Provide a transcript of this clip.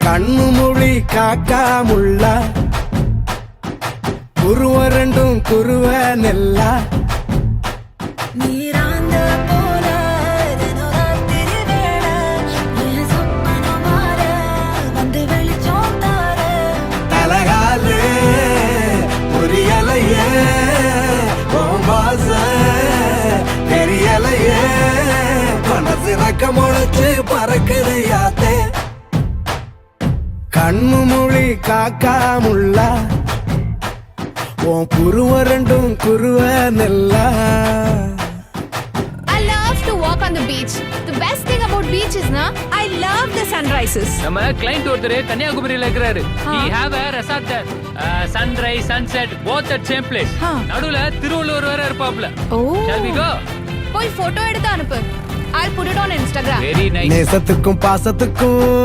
கண்ணு மொழி காக்காமுள்ள குருவ ரெண்டும் குருவ நெல்லா நீராந்த போல தினராத்திரி வேள என் சொப்பனம் மாற வந்து வெளிச்சம் தார தலகாலு புரியலையே ஓம்பாச தெரியலையே மனசு ரக்க முளைச்சு பறக்குது யாத்தே கண்ணு மொழி காக்காமுள்ள உன் குருவ ரெண்டும் குருவ நெல்லா. I love to walk on the beach. The best thing about beach is na I love the sunrises. நம்ம கிளைண்ட் ஒருத்தர் கன்னியாகுமரியில இருக்கிறாரு. He have a resort there. Sunrise, sunset, both at same place. நடுவுல திருவள்ளுவர் வேற இருப்பாப்ல. Shall we go? போய் photo எடுத்து அனுப்பு. I'll put it on Instagram. Very nice. நேசத்துக்கும் பாசத்துக்கும்